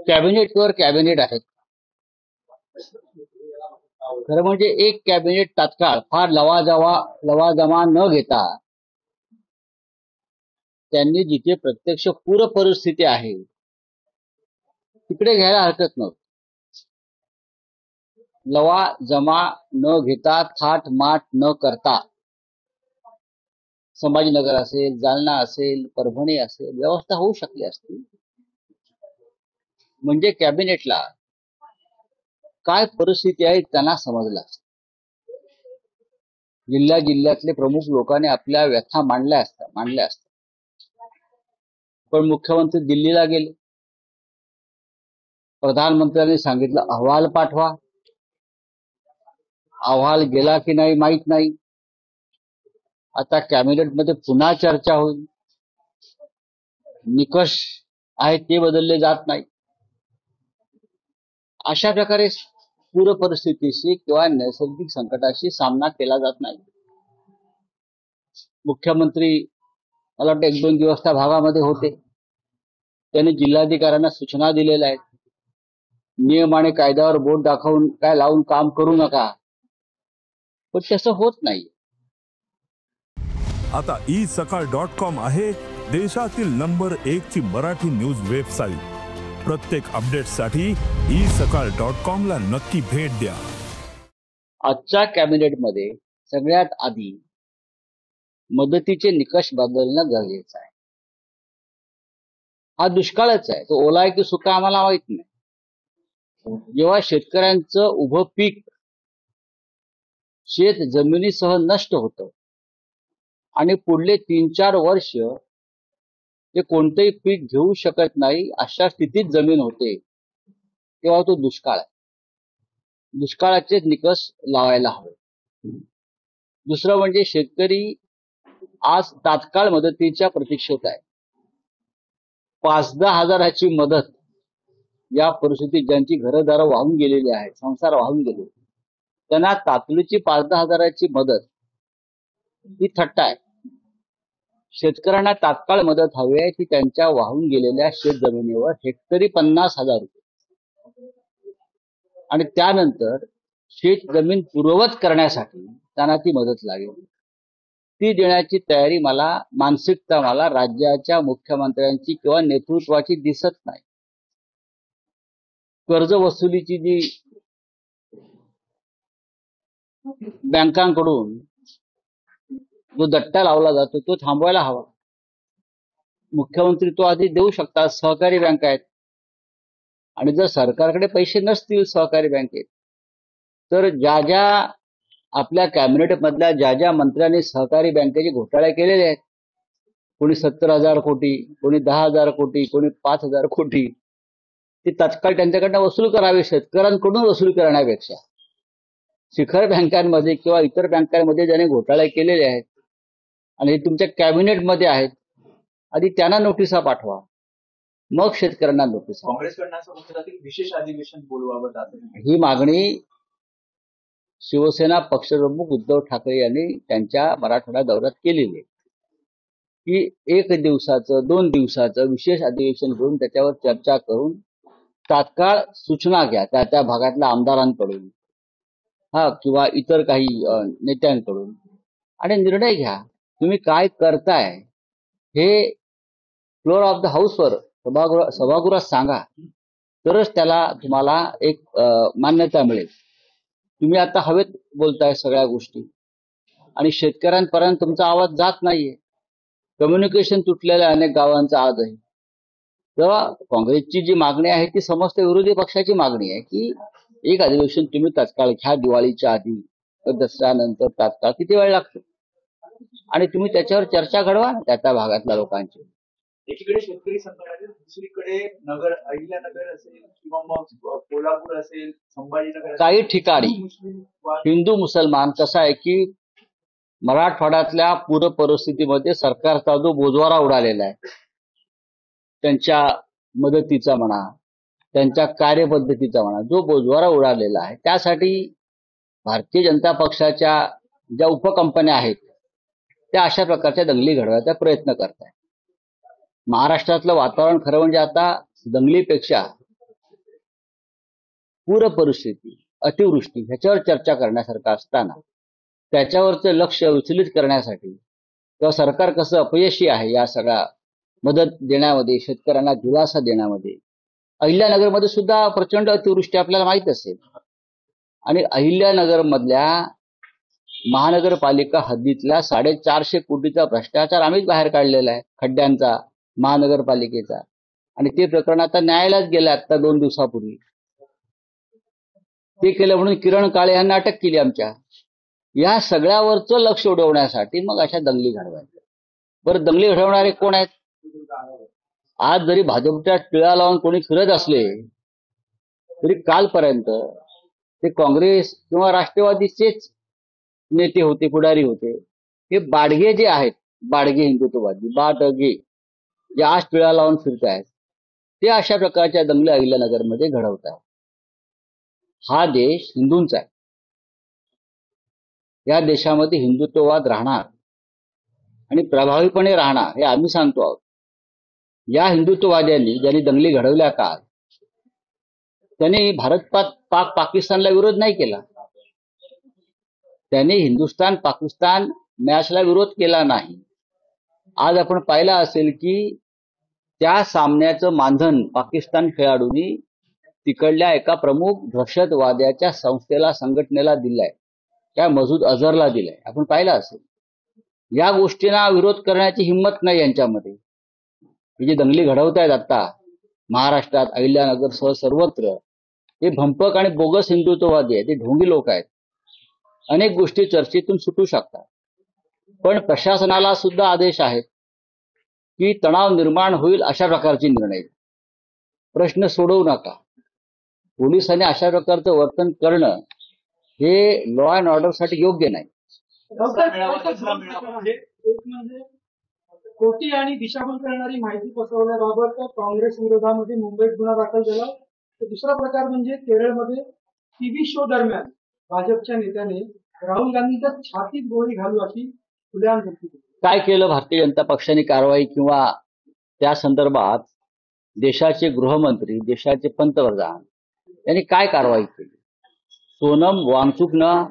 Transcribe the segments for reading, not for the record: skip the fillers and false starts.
कॅबिनेटवर cabinet आहेत. खरं म्हणजे एक कॅबिनेट तात्काळ फार लवाजमा न घेता त्यांनी जिथे प्रत्यक्ष पूर परिस्थिती आहे तिकडे घ्यायला हरकत नव्हती. लवाजमा न घेता थाट माट न करता संभाजीनगर असेल, जालना असेल, परभणी असेल व्यवस्था होऊ शकली असती. म्हणजे कॅबिनेटला काय परिस्थिती आहे त्यांना समजलं असतं. जिल्ह्यातले प्रमुख लोकांनी आपल्या व्यथा मांडल्या असत्या. पण मुख्यमंत्री दिल्लीला गेले. प्रधानमंत्र्यांनी सांगितलं अहवाल पाठवा. अहवाल गेला की नाही माहित नाही. आता कॅबिनेटमध्ये पुन्हा चर्चा होईल. निकष आहेत ते बदलले जात नाही. अशा प्रकारे पूर परिस्थितीशी किंवा नैसर्गिक संकटाशी सामना केला जात नाही. मुख्यमंत्री मला वाटतं 1-2 दिवस त्या भागामध्ये होते. त्यांनी जिल्हाधिकाऱ्यांना सूचना दिलेल्या आहेत. नियम आणि कायद्यावर बोट दाखवून काय लावून काम करू नका. पण तसं होत नाही. आता isakal.com आहे देशातील नंबर 1 ची मराठी न्यूज वेबसाईट. प्रत्येक अपडेटसाठी isakal.com ला नक्की भेट द्या. आजच्या कॅबिनेटमध्ये सगळ्यात आधी मदतीचे निकष बदलणं गरजेचं आहे. हा दुष्काळच आहे. तो ओला आहे की सुका आम्हाला माहित नाही. जेव्हा शेतकऱ्यांचं उभं पीक शेत जमिनीसह नष्ट होतं आणि पुढले 3-4 वर्ष ते कोणतेही पीक घेऊ शकत नाही अशा स्थितीत जमीन होते, तेव्हा तो दुष्काळ आहे. दुष्काळाचे निकष लावायला हवे. दुसरं म्हणजे शेतकरी आज तात्काळ मदतीच्या प्रतीक्षेत आहे. 5-10 हजाराची मदत या परिस्थितीत ज्यांची घरदारं वाहून गेलेली आहेत, संसार वाहून गेले, त्यांना तातडीची 5-10 हजाराची मदत ही थट्टा आहे. शेतकऱ्यांना तात्काळ मदत हवी आहे की त्यांच्या वाहून गेलेल्या शेत जमिनीवर हेक्टरी 50,000 रुपये आणि त्यानंतर शेत जमीन पूर्ववत करण्यासाठी त्यांना ती मदत लागेल. ती देण्याची तयारी मानसिकता मला राज्याच्या मुख्यमंत्र्यांची किंवा नेतृत्वाची दिसत नाही. कर्ज वसुलीची जी बँकांकडून जो दट्टा लावला जातो तो थांबवायला हवा. मुख्यमंत्री तो आधी देऊ शकतात. सहकारी बँक आहेत आणि जर सरकारकडे पैसे नसतील सहकारी बँकेत तर ज्या आपल्या कॅबिनेट मधल्या ज्या मंत्र्यांनी सहकारी बँकेचे घोटाळे केलेले आहेत, कोणी 70,000 कोटी, कोणी 10,000 कोटी, कोणी 5,000 कोटी, ते तत्काळ त्यांच्याकडनं वसूल करावे. शेतकऱ्यांकडून वसूल करण्यापेक्षा शिखर बँकांमध्ये किंवा इतर बँकांमध्ये ज्याने घोटाळे केलेले आहेत आणि हे तुमच्या कॅबिनेटमध्ये आहेत, आधी त्यांना नोटिसा पाठवा, मग शेतकऱ्यांना नोटीस. काँग्रेसकडनं असं म्हटलं जातं की विशेष अधिवेशन बोलवावं जातं. ही मागणी शिवसेना पक्षप्रमुख उद्धव ठाकरे यांनी त्यांच्या मराठवाडा दौऱ्यात केलेली आहे की 1 दिवसाचं 2 दिवसाचं विशेष अधिवेशन घेऊन त्याच्यावर चर्चा करून तात्काळ सूचना घ्या त्या भागातल्या आमदारांकडून किंवा इतर काही नेत्यांकडून आणि निर्णय घ्या. तुम्ही काय करताय हे फ्लोअर ऑफ द हाऊसवर सभागृहात सांगा, तरच त्याला तुम्हाला एक मान्यता मिळेल. तुम्ही आता हवेत बोलताय सगळ्या गोष्टी आणि शेतकऱ्यांपर्यंत तुमचा आवाज जात नाहीये. कम्युनिकेशन तुटलेलं आहे अनेक गावांचा आजही. तेव्हा काँग्रेसची जी मागणी आहे ती समस्त विरोधी पक्षाची मागणी आहे की एक अधिवेशन तुम्ही तात्काळ घ्या दिवाळीच्या आधी, दसऱ्यानंतर तात्काळ किती वेळ लागतो आणि तुम्ही त्याच्यावर चर्चा घडवा त्या भागातल्या लोकांची. एकीकडे शेतकरी संकट आहे, दुसरीकडे अहिल्यानगर असेल किंवा मग कोल्हापूर असेल, संभाजीनगर, काही ठिकाणी हिंदू मुसलमान कसं आहे की मराठवाड्यातल्या पूर परिस्थितीमध्ये सरकारचा जो बोजवारा उडालेला आहे, त्यांच्या मदतीचा म्हणा, त्यांच्या कार्यपद्धतीचा म्हणा, जो बोजवारा उडालेला आहे, त्यासाठी भारतीय जनता पक्षाच्या ज्या उपकंपन्या आहेत त्या अशा प्रकारच्या दंगली घडवायचा प्रयत्न करत आहेत. महाराष्ट्रातलं वातावरण खरं म्हणजे आता दंगलीपेक्षा पूर परिस्थिती, अतिवृष्टी ह्याच्यावर चर्चा करण्यासारखं असताना त्याच्यावरचं लक्ष विचलित करण्यासाठी किंवा सरकार कसं अपयशी आहे या सगळ्या मदत देण्यामध्ये, शेतकऱ्यांना दिलासा देण्यामध्ये, अहिल्यानगरमध्ये सुद्धा प्रचंड अतिवृष्टी आपल्याला माहित असेल आणि अहिल्यानगर मधल्या महानगरपालिका हद्दीतल्या 450 कोटीचा भ्रष्टाचार आम्हीच बाहेर काढलेला आहे, खड्ड्यांचा, महानगरपालिकेचा. आणि ते प्रकरण आता न्यायालयात गेलं आता 2 दिवसापूर्वी. ते केलं म्हणून किरण काळे यांना अटक केली आमच्या. या सगळ्यावरचं लक्ष उडवण्यासाठी मग अशा दंगली घडवायच्या. बरं, दंगली घडवणारे कोण आहेत? आज जरी भाजपच्या टिळा लावून कोणी फिरत असले तरी कालपर्यंत ते काँग्रेस किंवा राष्ट्रवादीचेच नेते होते, पुढारी होते. हे बाडगे जे आहेत, बाडगे हिंदुत्ववादी, बाडगे जे आज टिळा लावून फिरत आहेत, ते अशा प्रकारच्या दंगली अहिल्यानगरमध्ये घडवतात. हा देश हिंदूंचा आहे. या देशामध्ये हिंदुत्ववाद राहणार आणि प्रभावीपणे राहणार हे आम्ही सांगतो आहोत. या हिंदुत्ववाद्यांनी ज्यांनी दंगली घडवल्या काल, त्यांनी पाक पाकिस्तानला विरोध नाही केला. त्यांनी हिंदुस्थान पाकिस्तान मॅचला विरोध केला नाही. आज आपण पाहिलं असेल की त्या सामन्याचं मानधन पाकिस्तान खेळाडूंनी तिकडल्या एका प्रमुख दहशतवाद्याच्या संस्थेला, संघटनेला दिलाय, त्या मसूद अझहरला दिलाय. आपण पाहिलं असेल. या गोष्टींना विरोध करण्याची हिंमत नाही यांच्यामध्ये. जी दंगली घडवतायत आता महाराष्ट्रात, अहिल्यानगर सह सर्वत्र, हे भंपक आणि बोगस हिंदुत्ववादी आहेत. ते ढोंगी लोक आहेत. अनेक गोष्टी चर्चेतून सुटू शकतात. पण प्रशासनाला सुद्धा आदेश आहेत की तणाव निर्माण होईल अशा प्रकारचे निर्णय, प्रश्न सोडवू नका. पोलिसांनी अशा प्रकारचं वर्तन करणं हे लॉ अँड ऑर्डर साठी योग्य नाही. एक म्हणजे खोटी आणि दिशाभूल करणारी माहिती पसरवण्याबाबत काँग्रेस विरोधामध्ये मुंबईत गुन्हा दाखल झाला. दुसरा प्रकार म्हणजे केरळमध्ये टीव्ही शो दरम्यान भाजपच्या नेत्याने राहुल गांधीच्या छातीत गोळी घालू अशी खुलेआम धमकी दिली. काय केलं भारतीय जनता पक्षाने कारवाई किंवा त्या संदर्भात देशाचे गृहमंत्री, देशाचे पंतप्रधान यांनी काय कारवाई केली? सोनम वांगचुकनं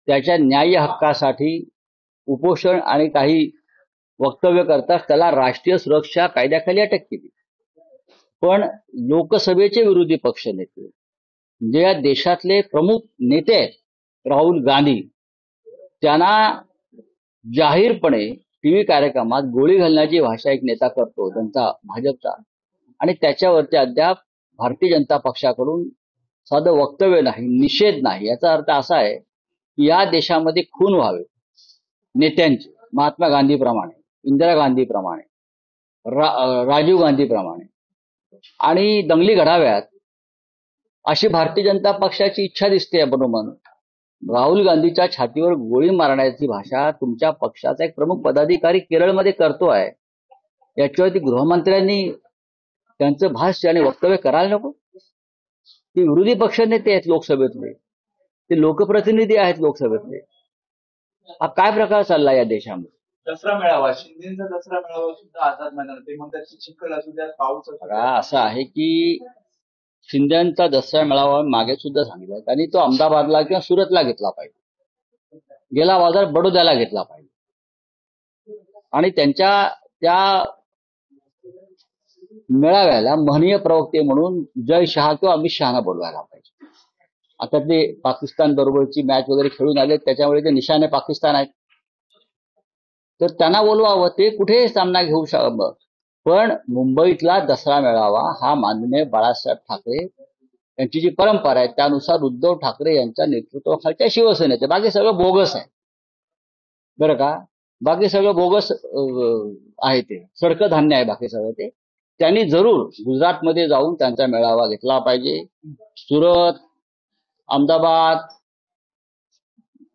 त्याच्या न्याय हक्कासाठी उपोषण आणि काही वक्तव्य करताच त्याला राष्ट्रीय सुरक्षा कायद्याखाली अटक केली. पण लोकसभेचे विरोधी पक्षनेते, जे या देशातले प्रमुख नेते आहेत, राहुल गांधी, त्यांना जाहीरपणे टीव्ही कार्यक्रमात गोळी घालण्याची भाषा एक नेता करतो त्यांचा, भाजपचा, आणि त्याच्यावरती अद्याप भारतीय जनता पक्षाकडून साधं वक्तव्य नाही, निषेध नाही. याचा अर्थ असा आहे की या देशामध्ये खून व्हावे नेत्यांचे, महात्मा गांधीप्रमाणे, इंदिरा गांधीप्रमाणे, राजीव गांधीप्रमाणे, आणि दंगली घडाव्यात अशी भारतीय जनता पक्षाची इच्छा दिसते. म्हणून राहुल गांधीच्या छातीवर गोळी मारण्याची भाषा तुमच्या पक्षाचा एक प्रमुख पदाधिकारी केरळमध्ये करतो आहे. याच्यावरती गृहमंत्र्यांनी त्यांचं भाष्य आणि वक्तव्य करायला नको? ते विरोधी पक्षनेते आहेत लोकसभेतले, ते लोकप्रतिनिधी आहेत लोकसभेतले. हा काय प्रकार चालला या देशामध्ये? दसरा मेळावा, शिंदेचा दसरा मेळावा सुद्धा आझाद मैदान, ते म्हणतात की चिखल असू द्या, पाऊस असू द्या. असं आहे की शिंदेचा दसरा मेळावा मागे सुद्धा सांगितलं त्यांनी, तो अहमदाबादला किंवा सुरतला घेतला पाहिजे, गेला बाजार बडोद्याला घेतला पाहिजे, आणि त्यांच्या त्या मेळाव्याला महनीय प्रवक्ते म्हणून जय शहा किंवा अमित शहाना बोलवायला पाहिजे. आता ते पाकिस्तान बरोबरची मॅच वगैरे खेळून आले, त्याच्यामुळे ते निशाणे पाकिस्तान आहेत, तर त्यांना बोलवावं. ते कुठे सामना घेऊ शकत. पण मुंबईतला दसरा मेळावा हा माननीय बाळासाहेब ठाकरे यांची जी परंपरा आहे त्यानुसार उद्धव ठाकरे यांच्या नेतृत्वाखालच्या शिवसेनेचे, बाकी सगळं बोगस आहे बरं का, बाकी सगळं बोगस आहे, ते सडकं धान्य आहे बाकी सगळं. ते त्यांनी जरूर गुजरातमध्ये जाऊन त्यांचा मेळावा घेतला पाहिजे. सुरत, अहमदाबाद,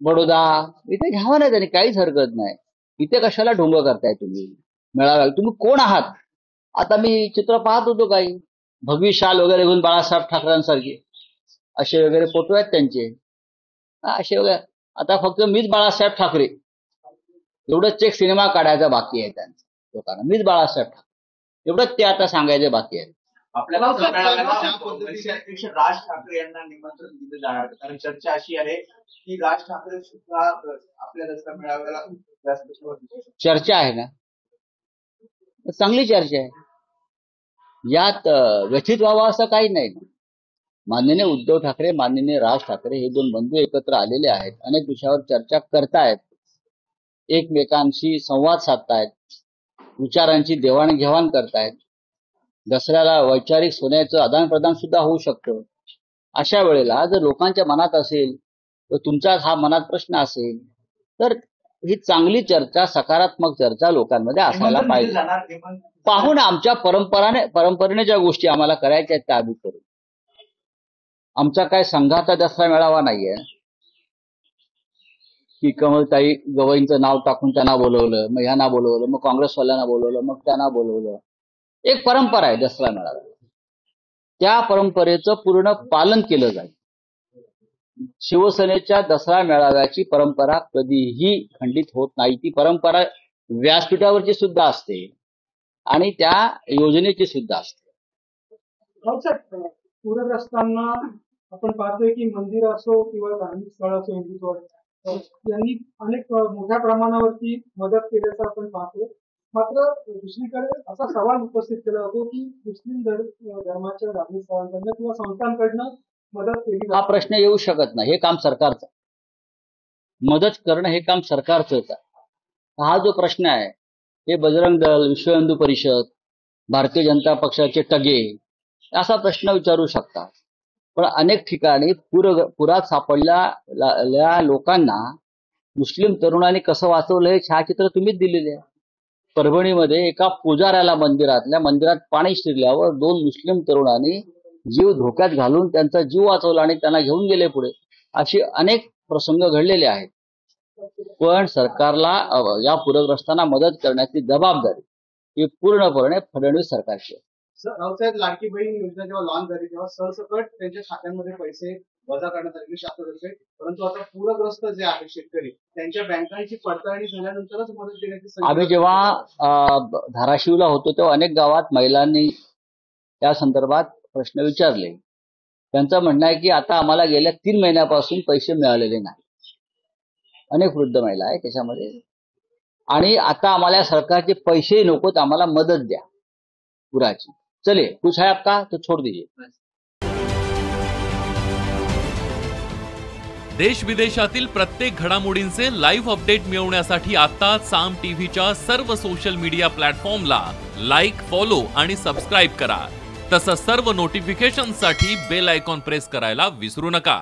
बडोदा इथे घ्यावं नाही त्यांनी, काहीच हरकत नाही. इथे कशाला ढोंग करताय तुम्ही मेळावा? तुम्ही कोण आहात? आता मी चित्र पाहत होतो, काही भगवी शाल वगैरे घेऊन बाळासाहेब ठाकरेंसारखे असे वगैरे फोटो आहेत त्यांचे, असे वगैरे. आता फक्त मीच बाळासाहेब ठाकरे एवढंच एक सिनेमा काढायचा बाकी आहे त्यांचा लोकांना, मीच बाळासाहेब ठाकरे एवढंच ते आता सांगायचं बाकी आहे. आपल्या काँग्रेसचे अध्यक्ष राज ठाकरे यांना निमंत्रण दिलं जाणार, कारण चर्चा अशी आहे की राज ठाकरे सुद्धा आपल्या दसरा मेळाव्याला जास्त चर्चा आहे ना, चांगली चर्चा आहे, यात व्यथित व्हावं असं काही नाही ना. माननीय उद्धव ठाकरे, माननीय राज ठाकरे हे दोन बंधू एकत्र आलेले आहेत, अनेक विषयावर चर्चा करतायत, एकमेकांशी संवाद साधतायत, विचारांची देवाणघेवाण करतायत. दसऱ्याला वैचारिक सोन्याचं आदान प्रदान सुद्धा होऊ शकतं. अशा वेळेला जर लोकांच्या मनात असेल, तर तुमचा हा मनात प्रश्न असेल, तर ही चांगली चर्चा, सकारात्मक चर्चा लोकांमध्ये असायला पाहिजे. पाहून आमच्या परंपरेने ज्या गोष्टी आम्हाला करायच्या आहेत त्या आम्ही करू. आमचा काय संघाचा दसरा मेळावा नाहीये की कमलताई गवईंचं नाव टाकून त्यांना बोलवलं, मग ह्यांना बोलवलं, मग काँग्रेसवाल्यांना बोलवलं, मग त्यांना बोलवलं. एक परंपरा आहे दसरा मेळावा, त्या परंपरेचं पूर्ण पालन केलं जाईल. शिवसेनेच्या दसरा मेळाव्याची परंपरा कधीही खंडित होत नाही. ती परंपरा व्यासपीठावरची सुद्धा असते आणि त्या योजनेची सुद्धा असते. पूरग्रस्तांना आपण पाहतोय की मंदिर असो किंवा धार्मिक स्थळ असो, हिंदुत्व यांनी अनेक मोठ्या प्रमाणावरती मदत केल्याचं आपण पाहतोय. मात्र दुसरीकडे असा सवाल उपस्थित केला होतो की मुस्लिम धर्माच्या धार्मिक स्थळांकडनं किंवा संस्थांकडनं मदत केली. हा प्रश्न येऊ शकत नाही. हे काम सरकारचं, मदत करणं हे काम सरकारचंच आहे. हा जो प्रश्न आहे हे बजरंग दल, विश्व हिंदू परिषद, भारतीय जनता पक्षाचे टगे असा प्रश्न विचारू शकतात. पण अनेक ठिकाणी पुरात सापडलेल्या लोकांना मुस्लिम तरुणांनी कसं वाचवलं हे छायाचित्र तुम्हीच दिलेले आहे. परभणीमध्ये एका पुजाऱ्याला मंदिरात पाणी शिरल्यावर 2 मुस्लिम तरुणांनी जीव धोक्यात घालून त्यांचा जीव वाचवला आणि त्यांना घेऊन गेले पुढे. अशी अनेक प्रसंग घडलेले आहेत. पण सरकारला या पूरग्रस्तांना मदत करण्याची जबाबदारी ही पूर्णपणे फडणवीस सरकारची आहे. रावसाहेब लाडकी बहीण योजना जेव्हा लॉन्च झाली तेव्हा सरसकट त्यांच्या खात्यांमध्ये पैसे वजा करण्यात आले शासनाचे, परंतु आता पूरग्रस्त जे आहेत शेतकरी त्यांच्या बँकांची पडताळणी झाल्यानंतरच मदत देण्याची. आम्ही जेव्हा धाराशिवला होतो तेव्हा अनेक गावात महिलांनी त्या संदर्भात प्रश्न विचारले. त्यांचं म्हणणं आहे की आता आम्हाला गेल्या 3 महिन्यापासून पैसे मिळालेले नाही. अनेक वृद्ध महिला आहे त्याच्यामध्ये, आणि आता आम्हाला सरकारचे पैसे नकोत, आम्हाला मदत द्या पुराची. चलिए कुछ है आपका तो छोड़ दीजिए. देश विदेशातील प्रत्येक घडामोडींचे लाईव्ह अपडेट मिळवण्यासाठी आता साम टीव्हीच्या सर्व सोशल मीडिया प्लॅटफॉर्मला लाईक, फॉलो आणि सबस्क्राईब करा. तसंच सर्व नोटिफिकेशनसाठी बेल आयकॉन प्रेस करायला विसरू नका.